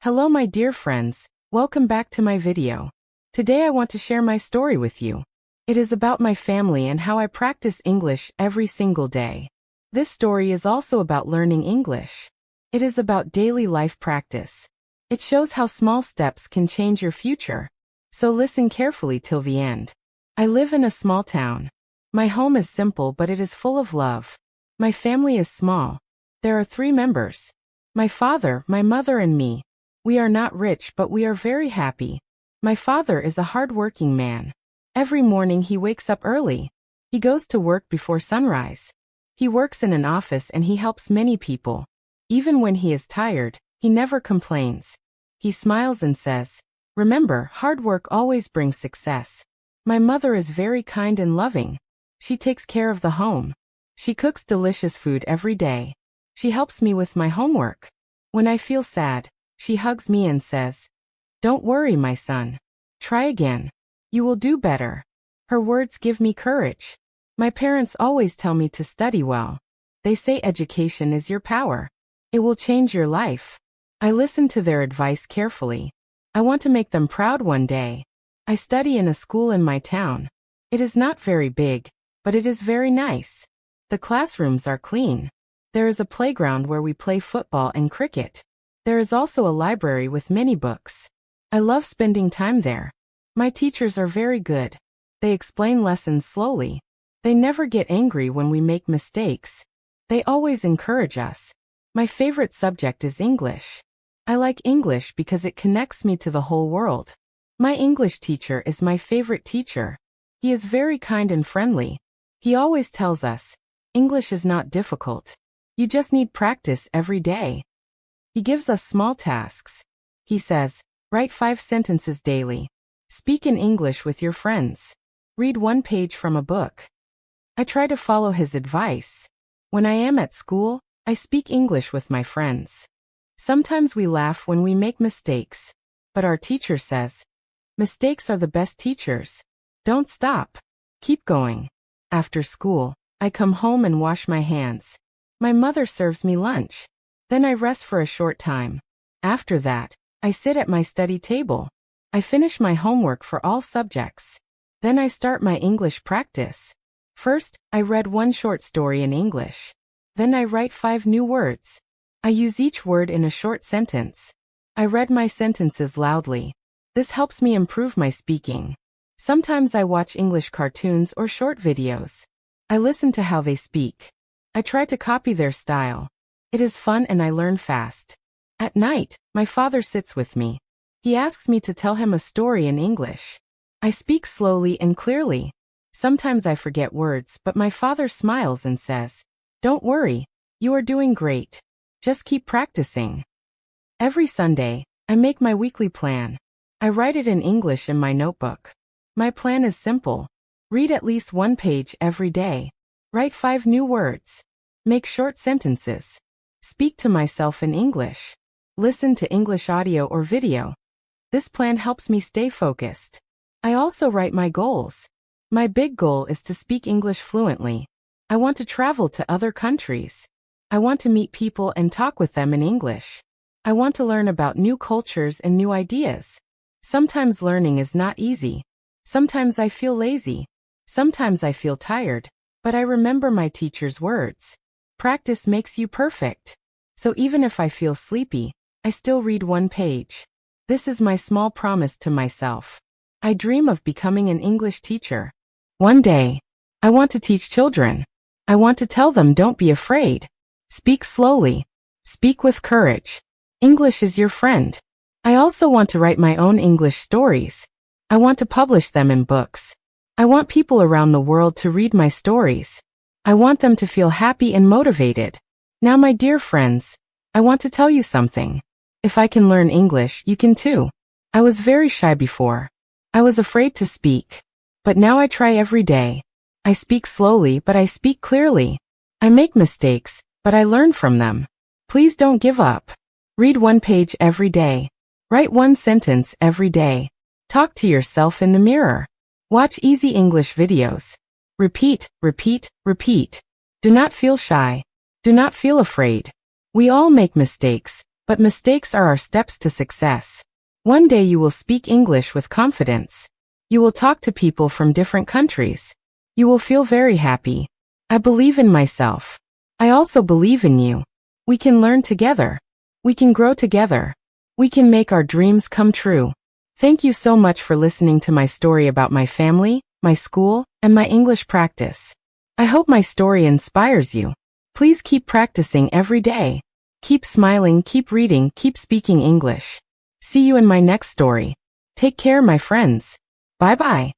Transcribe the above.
Hello my dear friends, welcome back to my video. Today I want to share my story with you. It is about my family and how I practice English every single day. This story is also about learning English. It is about daily life practice. It shows how small steps can change your future. So listen carefully till the end. I live in a small town. My home is simple but it is full of love. My family is small. There are 3 members. My father, my mother and me. We are not rich but we are very happy. My father is a hard-working man. Every morning he wakes up early. He goes to work before sunrise. He works in an office and he helps many people. Even when he is tired, he never complains. He smiles and says, "Remember, hard work always brings success." My mother is very kind and loving. She takes care of the home. She cooks delicious food every day. She helps me with my homework. When I feel sad, she hugs me and says, "Don't worry, my son. Try again. You will do better." Her words give me courage. My parents always tell me to study well. They say education is your power. It will change your life. I listen to their advice carefully. I want to make them proud one day. I study in a school in my town. It is not very big, but it is very nice. The classrooms are clean. There is a playground where we play football and cricket. There is also a library with many books. I love spending time there. My teachers are very good. They explain lessons slowly. They never get angry when we make mistakes. They always encourage us. My favorite subject is English. I like English because it connects me to the whole world. My English teacher is my favorite teacher. He is very kind and friendly. He always tells us, English is not difficult. You just need practice every day. He gives us small tasks. He says, write 5 sentences daily. Speak in English with your friends. Read 1 page from a book. I try to follow his advice. When I am at school, I speak English with my friends. Sometimes we laugh when we make mistakes. But our teacher says, mistakes are the best teachers. Don't stop. Keep going. After school, I come home and wash my hands. My mother serves me lunch. Then I rest for a short time. After that, I sit at my study table. I finish my homework for all subjects. Then I start my English practice. First, I read 1 short story in English. Then I write 5 new words. I use each word in a short sentence. I read my sentences loudly. This helps me improve my speaking. Sometimes I watch English cartoons or short videos. I listen to how they speak. I try to copy their style. It is fun and I learn fast. At night, my father sits with me. He asks me to tell him a story in English. I speak slowly and clearly. Sometimes I forget words, but my father smiles and says, "Don't worry, you are doing great. Just keep practicing." Every Sunday, I make my weekly plan. I write it in English in my notebook. My plan is simple. Read at least 1 page every day. Write 5 new words. Make short sentences. Speak to myself in English. Listen to English audio or video. This plan helps me stay focused. I also write my goals. My big goal is to speak English fluently. I want to travel to other countries. I want to meet people and talk with them in English. I want to learn about new cultures and new ideas. Sometimes learning is not easy. Sometimes I feel lazy. Sometimes I feel tired. But I remember my teacher's words. Practice makes you perfect. So even if I feel sleepy, I still read 1 page. This is my small promise to myself. I dream of becoming an English teacher. One day, I want to teach children. I want to tell them don't be afraid. Speak slowly. Speak with courage. English is your friend. I also want to write my own English stories. I want to publish them in books. I want people around the world to read my stories. I want them to feel happy and motivated. Now, my dear friends, I want to tell you something. If I can learn English, you can too. I was very shy before. I was afraid to speak. But now I try every day. I speak slowly, but I speak clearly. I make mistakes, but I learn from them. Please don't give up. Read 1 page every day. Write 1 sentence every day. Talk to yourself in the mirror. Watch easy English videos. Repeat, repeat, repeat. Do not feel shy. Do not feel afraid. We all make mistakes, But mistakes are our steps to success. One day you will speak English with confidence. You will talk to people from different countries. You will feel very happy. I believe in myself. I also believe in you. We can learn together. We can grow together. We can make our dreams come true. Thank you so much for listening to my story about my family, my school, and my English practice. I hope my story inspires you. Please keep practicing every day. Keep smiling, keep reading, keep speaking English. See you in my next story. Take care, my friends. Bye-bye.